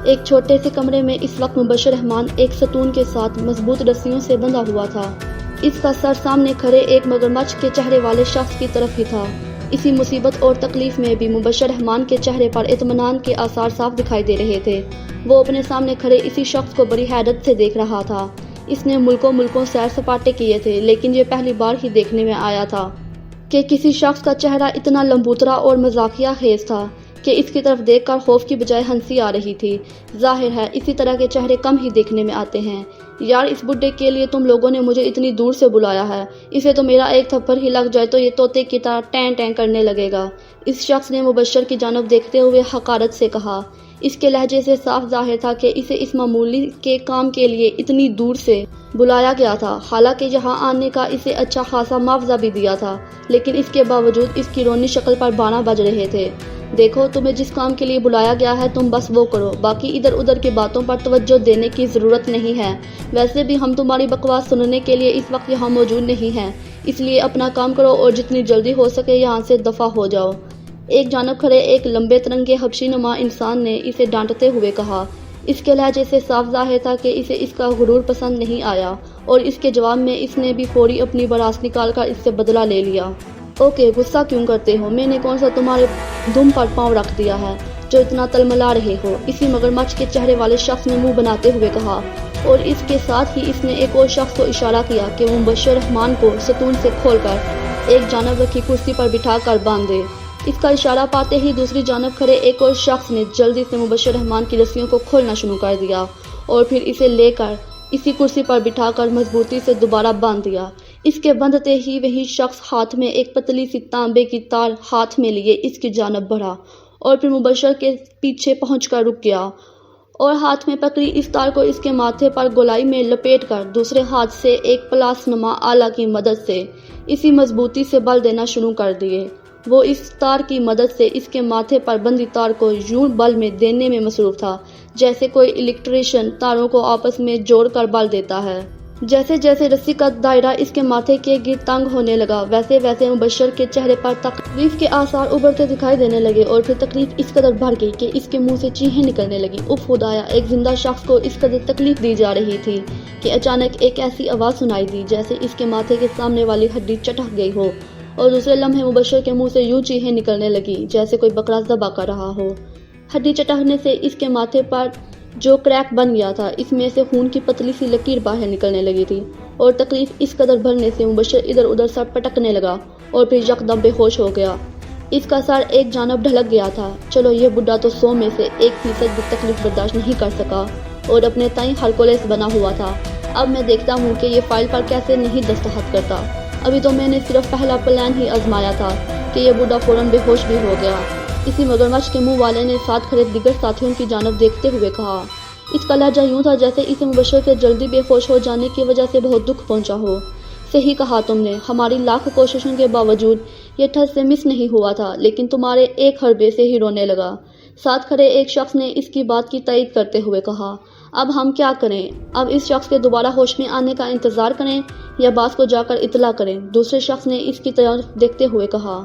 ایک چھوٹے سے کمرے میں اس وقت مبشر رحمان ایک ستون کے ساتھ مضبوط رسیوں سے بندھا ہوا تھا۔ اس کا سر سامنے کھڑے ایک مگرمچھ کے چہرے والے شخص کی طرف ہی تھا۔ اسی مصیبت اور تکلیف میں بھی مبشر رحمان کے چہرے پر اطمینان کے آثار صاف دکھائی دے رہے تھے۔ وہ اپنے سامنے کھڑے اسی شخص کو بڑی حیرت سے دیکھ رہا تھا۔ اس نے ملکوں سیر سپاٹے کیے تھے، لیکن یہ پہلی بار ہی دیکھنے میں آیا تھا کہ کسی شخص کا چہرہ اتنا لمبوترا اور مزاحیہ خیز تھا کہ اس کی طرف دیکھ کر خوف کی بجائے ہنسی آ رہی تھی۔ ظاہر ہے اسی طرح کے چہرے کم ہی دیکھنے میں آتے ہیں۔ یار، اس بڈھے کے لیے تم لوگوں نے مجھے اتنی دور سے بلایا ہے، اسے تو میرا ایک تھپڑ ہی لگ جائے تو یہ طوطے کی طرح ٹین ٹین کرنے لگے گا، اس شخص نے مبشر کی جانب دیکھتے ہوئے حقارت سے کہا۔ اس کے لہجے سے صاف ظاہر تھا کہ اسے اس معمولی کے کام کے لیے اتنی دور سے بلایا گیا تھا۔ حالانکہ یہاں آنے کا اسے اچھا خاصا معاوضہ بھی دیا تھا، لیکن اس کے باوجود اس کی رونی شکل پر بانا بج رہے تھے۔ دیکھو، تمہیں جس کام کے لیے بلایا گیا ہے تم بس وہ کرو، باقی ادھر ادھر کی باتوں پر توجہ دینے کی ضرورت نہیں ہے۔ ویسے بھی ہم تمہاری بکواس سننے کے لیے اس وقت یہاں موجود نہیں ہیں، اس لیے اپنا کام کرو اور جتنی جلدی ہو سکے یہاں سے دفع ہو جاؤ۔ ایک جانب کھڑے ایک لمبے ترنگے حبشی نما انسان نے اسے ڈانٹتے ہوئے کہا۔ اس کے لہجے سے صاف ظاہر تھا کہ اسے اس کا غرور پسند نہیں آیا، اور اس کے جواب میں اس نے بھی فوری اپنی براس نکال کر اس سے بدلہ لے لیا۔ اوکے، غصہ کیوں کرتے ہو؟ میں نے کون سا تمہارے دم پر پاؤں رکھ دیا ہے جو اتنا تلملا رہے ہو؟ اسی مگرمچھ کے چہرے والے شخص نے منہ بناتے ہوئے کہا، اور اس کے ساتھ ہی اس نے ایک اور شخص کو اشارہ کیا کہ وہ مبشر رحمان کو ستون سے کھول کر ایک جانب رکھی کرسی پر بٹھا کر باندھ دے۔ اس کا اشارہ پاتے ہی دوسری جانب کھڑے ایک اور شخص نے جلدی سے مبشر رحمان کی رسیوں کو کھولنا شروع کر دیا اور پھر اسے لے کر اسی کرسی پر بٹھا کر مضبوطی سے دوبارہ باندھ دیا۔ اس کے بندھتے ہی وہی شخص ہاتھ میں ایک پتلی سی تانبے کی تار ہاتھ میں لیے اس کی جانب بڑھا اور پھر مبشر کے پیچھے پہنچ کر رک گیا اور ہاتھ میں پکڑی اس تار کو اس کے ماتھے پر گولائی میں لپیٹ کر دوسرے ہاتھ سے ایک پلاس نما آلہ کی مدد سے اسی مضبوطی سے بل دینا شروع کر دیے۔ وہ اس تار کی مدد سے اس کے ماتھے پر بندھی تار کو یوں بل میں دینے میں مصروف تھا جیسے کوئی الیکٹریشین تاروں کو آپس میں جوڑ کر بل دیتا ہے۔ جیسے جیسے رسی کا دائرہ اس کے ماتھے کے گرد تنگ ہونے لگا، ویسے ویسے مبشر کے چہرے پر تکلیف کے آثار ابھرتے دکھائی دینے لگے، اور پھر تکلیف اس قدر بڑھ گئی کہ اس کے منہ سے چیخیں نکلنے لگی۔ اف خدایا! ایک زندہ شخص کو اس قدر تکلیف دی جا رہی تھی کہ اچانک ایک ایسی آواز سنائی دی جیسے اس کے ماتھے کے سامنے والی ہڈی چٹک گئی ہو، اور دوسرے لمحے مبشر کے منہ سے یوں چیخیں نکلنے لگی جیسے کوئی بکرا ذبح کر رہا ہو۔ ہڈی چٹکنے سے اس کے ماتھے پر جو کریک بن گیا تھا اس میں سے خون کی پتلی سی لکیر باہر نکلنے لگی تھی، اور تکلیف اس قدر بڑھنے سے مبشر ادھر ادھر سر پٹکنے لگا اور پھر یکدم بے ہوش ہو گیا۔ اس کا سر ایک جانب ڈھلک گیا تھا۔ چلو، یہ بڈھا تو 100 میں سے 1% بھی تکلیف برداشت نہیں کر سکا اور اپنے تئیں ہرکولیس بنا ہوا تھا۔ اب میں دیکھتا ہوں کہ یہ فائل پر کیسے نہیں دستخط کرتا۔ ابھی تو میں نے صرف پہلا پلان ہی آزمایا تھا کہ یہ بڈھا فوراً بے ہوش بھی ہو گیا۔ اسی مگرمچھ کے منہ والے نے ساتھ کھڑے دیگر ساتھیوں کی جانب دیکھتے ہوئے کہا۔ اس کا لہجہ یوں تھا جیسے اسے مبشر کے جلدی بے ہوش ہو جانے کی وجہ سے بہت دکھ پہنچا ہو۔ صحیح کہا تم نے، ہماری لاکھ کوششوں کے باوجود یہ ٹھس سے مس نہیں ہوا تھا، لیکن تمہارے ایک حربے سے ہی رونے لگا۔ ساتھ کھڑے ایک شخص نے اس کی بات کی تائید کرتے ہوئے کہا۔ اب ہم کیا کریں؟ اب اس شخص کے دوبارہ ہوش میں آنے کا انتظار کریں یا باس کو جا کر اطلاع کریں؟ دوسرے شخص نے اس کی طرف دیکھتے ہوئے کہا۔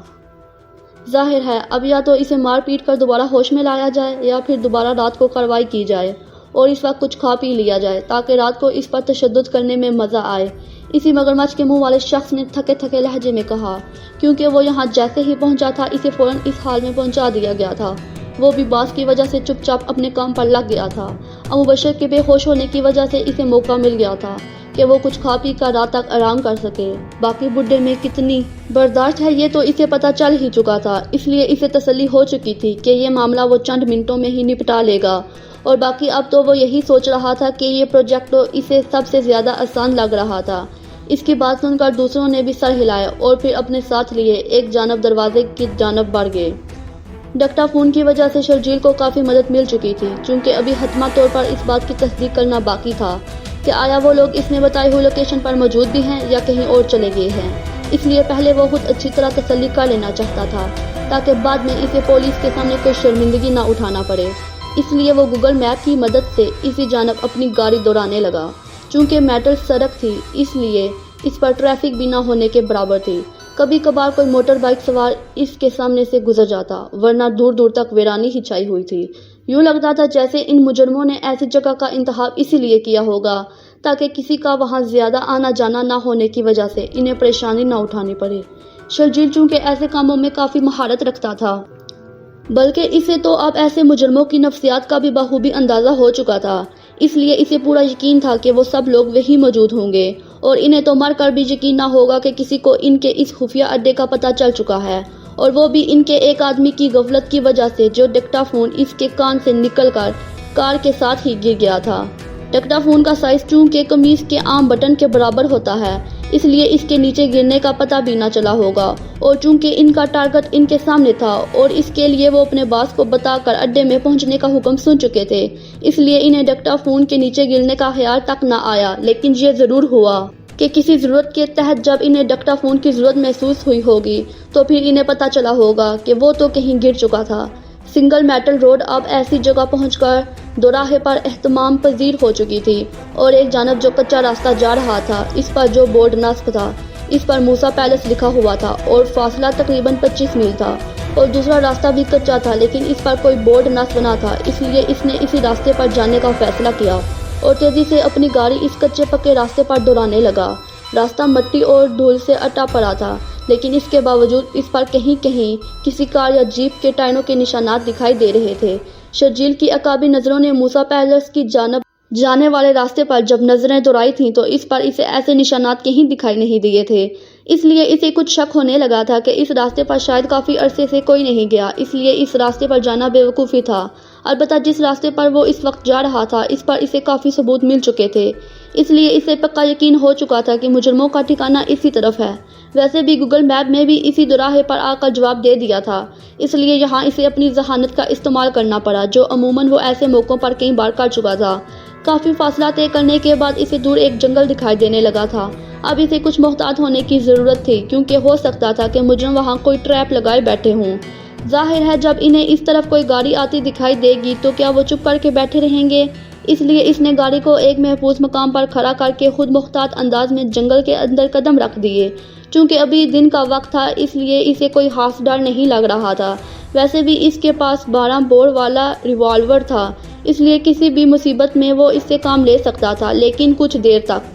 ظاہر ہے اب یا تو اسے مار پیٹ کر دوبارہ ہوش میں لایا جائے یا پھر دوبارہ رات کو کارروائی کی جائے اور اس وقت کچھ کھا پی لیا جائے تاکہ رات کو اس پر تشدد کرنے میں مزہ آئے، اسی مگرمچھ کے منہ والے شخص نے تھکے تھکے لہجے میں کہا، کیونکہ وہ یہاں جیسے ہی پہنچا تھا اسے فوراً اس حال میں پہنچا دیا گیا تھا۔ وہ بھی باس کی وجہ سے چپ چاپ اپنے کام پر لگ گیا تھا۔ اب مبشر کے بے ہوش ہونے کی وجہ سے اسے موقع مل گیا تھا کہ وہ کچھ کھا پی کر رات تک آرام کر سکے۔ باقی بڈھے میں کتنی برداشت ہے یہ تو اسے پتہ چل ہی چکا تھا، اس لیے اسے تسلی ہو چکی تھی کہ یہ معاملہ وہ چند منٹوں میں ہی نپٹا لے گا، اور باقی اب تو وہ یہی سوچ رہا تھا کہ یہ پروجیکٹ تو اسے سب سے زیادہ آسان لگ رہا تھا۔ اس کی بات سن کر دوسروں نے بھی سر ہلایا اور پھر اپنے ساتھ لیے ایک جانب دروازے کی جانب بڑھ گئے۔ ڈکٹا فون کی وجہ سے شرجیل کو کافی مدد مل چکی تھی، چونکہ ابھی حتمی طور پر اس بات کی تصدیق کرنا باقی تھا کہ آیا وہ لوگ اس نے بتائی ہوئی لوکیشن پر موجود بھی ہیں یا کہیں اور چلے گئے ہیں۔ اس لیے پہلے وہ خود اچھی طرح تسلی کر لینا چاہتا تھا تاکہ بعد میں اسے پولیس کے سامنے کوئی شرمندگی نہ اٹھانا پڑے۔ اس لیے وہ گوگل میپ کی مدد سے اسی جانب اپنی گاڑی دوڑانے لگا۔ چونکہ میٹل سڑک تھی اس لیے اس پر ٹریفک بھی نہ ہونے کے برابر تھی۔ کبھی کبھار کوئی موٹر بائک سوار اس کے سامنے سے گزر جاتا، ورنہ دور دور تک ویرانی ہی چھائی ہوئی تھی۔ یوں لگتا تھا جیسے ان مجرموں نے ایسی جگہ کا انتخاب اسی لیے کیا ہوگا تاکہ کسی کا وہاں زیادہ آنا جانا نہ ہونے کی وجہ سے انہیں پریشانی نہ اٹھانی پڑے۔ شرجیل چونکہ ایسے کاموں میں کافی مہارت رکھتا تھا، بلکہ اسے تو اب ایسے مجرموں کی نفسیات کا بھی بخوبی اندازہ ہو چکا تھا، اس لیے اسے پورا یقین تھا کہ وہ سب لوگ وہی موجود ہوں گے، اور انہیں تو مر کر بھی یقین نہ ہوگا کہ کسی کو ان کے اس خفیہ اڈے کا پتہ چل چکا ہے، اور وہ بھی ان کے ایک آدمی کی غفلت کی وجہ سے جو ڈکٹا فون اس کے کان سے نکل کر کار کے ساتھ ہی گر گیا تھا۔ ڈکٹا فون کا سائز چونکہ قمیص کے عام بٹن کے برابر ہوتا ہے، اس لیے اس کے نیچے گرنے کا پتہ بھی نہ چلا ہوگا، اور چونکہ ان کا ٹارگٹ ان کے سامنے تھا اور اس کے لیے وہ اپنے باس کو بتا کر اڈے میں پہنچنے کا حکم سن چکے تھے، اس لیے انہیں ڈکٹا فون کے نیچے گرنے کا خیال تک نہ آیا۔ لیکن یہ ضرور ہوا کہ کسی ضرورت کے تحت جب انہیں ڈکٹا فون کی ضرورت محسوس ہوئی ہوگی تو پھر انہیں پتہ چلا ہوگا کہ وہ تو کہیں گر چکا تھا۔ سنگل میٹل روڈ اب ایسی جگہ پہنچ کر دوراہے پر اہتمام پذیر ہو چکی تھی، اور ایک جانب جو کچا راستہ جا رہا تھا اس پر جو بورڈ نصب تھا اس پر موسیٰ پیلس لکھا ہوا تھا اور فاصلہ تقریباً 25 میل تھا، اور دوسرا راستہ بھی کچا تھا لیکن اس پر کوئی بورڈ نصب نہ تھا، اس لیے اس نے اسی راستے پر جانے کا فیصلہ کیا اور تیزی سے اپنی گاڑی اس کچے پکے راستے پر دوڑانے لگا۔ راستہ مٹی اور دھول سے اٹا پڑا تھا، لیکن اس کے باوجود اس پر کہیں کہیں کسی کار یا جیپ کے ٹائروں کے نشانات دکھائی دے رہے تھے۔ شرجیل کی عقابی نظروں نے موسیٰ پیلس کی جانب جانے والے راستے پر جب نظریں دوڑائی تھیں تو اس پر اسے ایسے نشانات کہیں دکھائی نہیں دیے تھے، اس لیے اسے کچھ شک ہونے لگا تھا کہ اس راستے پر شاید کافی عرصے سے کوئی نہیں گیا، اس لیے اس راستے پر جانا بے وقوفی تھا۔ البتہ جس راستے پر وہ اس وقت جا رہا تھا اس پر اسے کافی ثبوت مل چکے تھے، اس لیے اسے پکا یقین ہو چکا تھا کہ مجرموں کا ٹھکانہ اسی طرف ہے۔ ویسے بھی گوگل میپ میں بھی اسی دوراہے پر آ کر جواب دے دیا تھا، اس لیے یہاں اسے اپنی ذہانت کا استعمال کرنا پڑا جو عموماً وہ ایسے موقعوں پر کئی بار کر چکا تھا۔ کافی فاصلہ طے کرنے کے بعد اسے دور ایک جنگل دکھائی دینے لگا تھا۔ اب اسے کچھ محتاط ہونے کی ضرورت تھی کیونکہ ہو سکتا تھا کہ مجرم وہاں کوئی ٹریپ لگائے بیٹھے ہوں۔ ظاہر ہے جب انہیں اس طرف کوئی گاڑی آتی دکھائی دے گی تو کیا وہ چپ کر کے بیٹھے رہیں گے، اس لیے اس نے گاڑی کو ایک محفوظ مقام پر کھڑا کر کے خود محتاط انداز میں جنگل کے اندر قدم رکھ دیے۔ چونکہ ابھی دن کا وقت تھا اس لیے اسے کوئی خاص ڈر نہیں لگ رہا تھا، ویسے بھی اس کے پاس 12 بور والا ریوالور تھا، اس لیے کسی بھی مصیبت میں وہ اس سے کام لے سکتا تھا، لیکن کچھ دیر تک